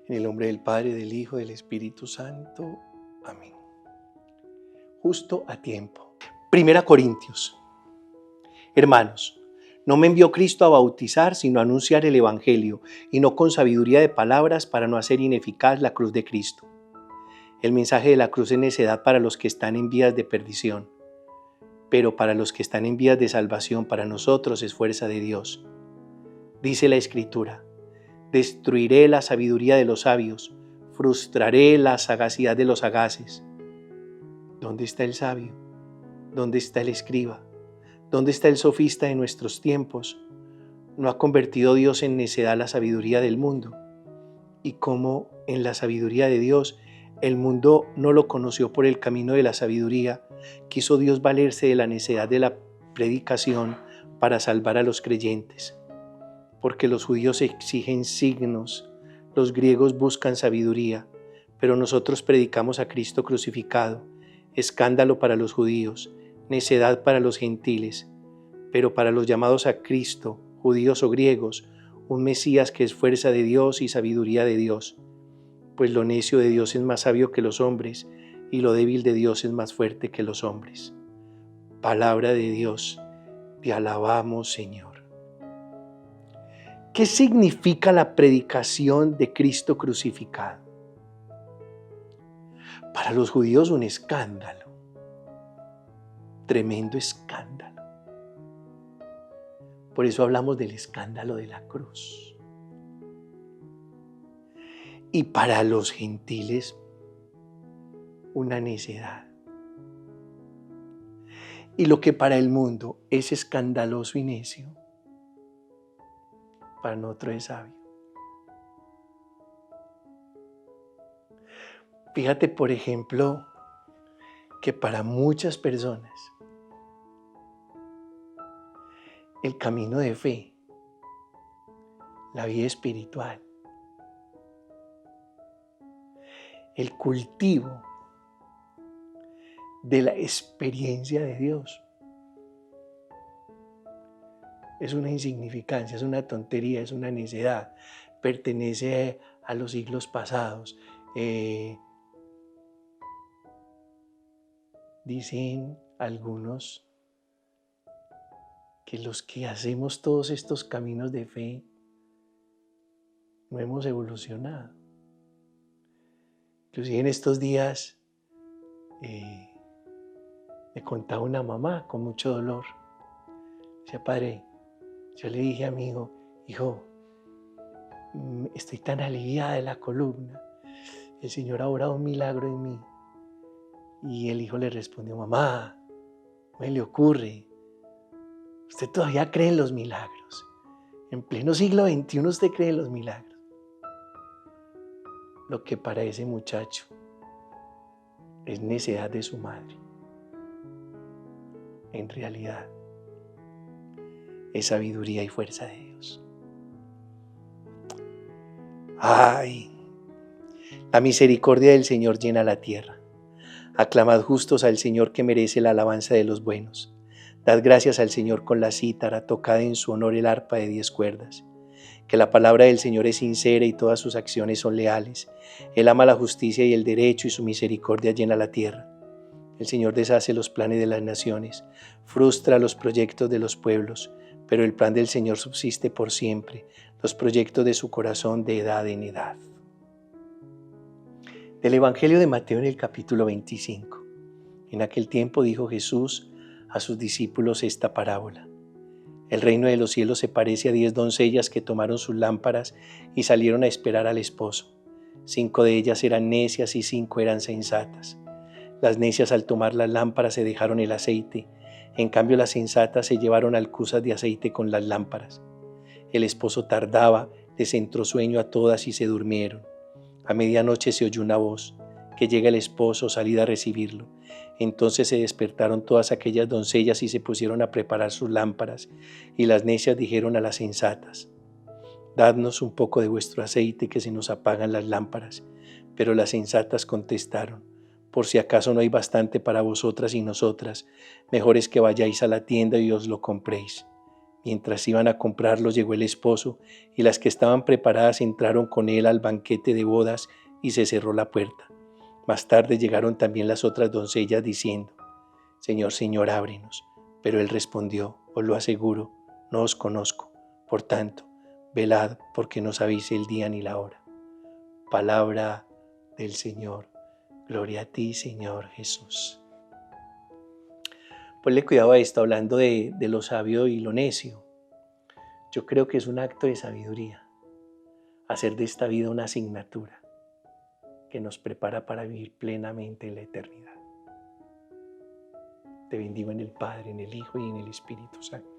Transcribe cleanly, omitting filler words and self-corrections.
En el nombre del Padre, del Hijo, del Espíritu Santo. Amén. Justo a tiempo. 1 Corintios. Hermanos, no me envió Cristo a bautizar, sino a anunciar el Evangelio, y no con sabiduría de palabras para no hacer ineficaz la cruz de Cristo. El mensaje de la cruz es necedad para los que están en vías de perdición, pero para los que están en vías de salvación, para nosotros es fuerza de Dios. Dice la Escritura: destruiré la sabiduría de los sabios, frustraré la sagacidad de los sagaces. ¿Dónde está el sabio? ¿Dónde está el escriba? ¿Dónde está el sofista de nuestros tiempos? ¿No ha convertido Dios en necedad la sabiduría del mundo? Y como en la sabiduría de Dios el mundo no lo conoció por el camino de la sabiduría, quiso Dios valerse de la necedad de la predicación para salvar a los creyentes. Porque los judíos exigen signos, los griegos buscan sabiduría, pero nosotros predicamos a Cristo crucificado, escándalo para los judíos, necedad para los gentiles, pero para los llamados a Cristo, judíos o griegos, un Mesías que es fuerza de Dios y sabiduría de Dios. Pues lo necio de Dios es más sabio que los hombres, y lo débil de Dios es más fuerte que los hombres. Palabra de Dios, te alabamos, Señor. ¿Qué significa la predicación de Cristo crucificado? Para los judíos un escándalo, tremendo escándalo. Por eso hablamos del escándalo de la cruz. Y para los gentiles, una necedad. Y lo que para el mundo es escandaloso y necio, para nosotros es sabio. Fíjate, por ejemplo, que para muchas personas el camino de fe, la vida espiritual, el cultivo de la experiencia de Dios es una insignificancia, es una tontería, es una necedad, pertenece a los siglos pasados. Dicen algunos que los que hacemos todos estos caminos de fe no hemos evolucionado. Inclusive en estos días me contaba una mamá con mucho dolor. Decía: padre, yo le dije a mi hijo, estoy tan aliviada de la columna, el Señor ha obrado un milagro en mí. Y el hijo le respondió: mamá, ¿cómo le ocurre? ¿Usted todavía cree en los milagros? En pleno siglo XXI usted cree en los milagros. Lo que para ese muchacho es necedad de su madre, en realidad es sabiduría y fuerza de Dios. ¡Ay! La misericordia del Señor llena la tierra. Aclamad justos al Señor, que merece la alabanza de los buenos. Dad gracias al Señor con la cítara, tocad en su honor el arpa de 10 cuerdas. Que la palabra del Señor es sincera y todas sus acciones son leales. Él ama la justicia y el derecho, y su misericordia llena la tierra. El Señor deshace los planes de las naciones, frustra los proyectos de los pueblos, pero el plan del Señor subsiste por siempre, los proyectos de su corazón de edad en edad. Del Evangelio de Mateo, en el capítulo 25. En aquel tiempo dijo Jesús a sus discípulos esta parábola: el reino de los cielos se parece a 10 doncellas que tomaron sus lámparas y salieron a esperar al esposo. 5 de ellas eran necias y 5 eran sensatas. Las necias, al tomar las lámparas, se dejaron el aceite. En cambio, las sensatas se llevaron alcuzas de aceite con las lámparas. El esposo tardaba, les entró sueño a todas y se durmieron. A medianoche se oyó una voz: que llega el esposo, salid a recibirlo. Entonces se despertaron todas aquellas doncellas y se pusieron a preparar sus lámparas. Y las necias dijeron a las sensatas: dadnos un poco de vuestro aceite, que se nos apagan las lámparas. Pero las sensatas contestaron: por si acaso no hay bastante para vosotras y nosotras, mejor es que vayáis a la tienda y os lo compréis. Mientras iban a comprarlos llegó el esposo, y las que estaban preparadas entraron con él al banquete de bodas y se cerró la puerta. Más tarde llegaron también las otras doncellas diciendo: Señor, Señor, ábrenos. Pero él respondió: Os lo aseguro, no os conozco. Por tanto, velad, porque no sabéis el día ni la hora. Palabra del Señor. Gloria a ti, Señor Jesús. Ponle cuidado a esto, hablando de lo sabio y lo necio. Yo creo que es un acto de sabiduría hacer de esta vida una asignatura que nos prepara para vivir plenamente en la eternidad. Te bendigo en el Padre, en el Hijo y en el Espíritu Santo.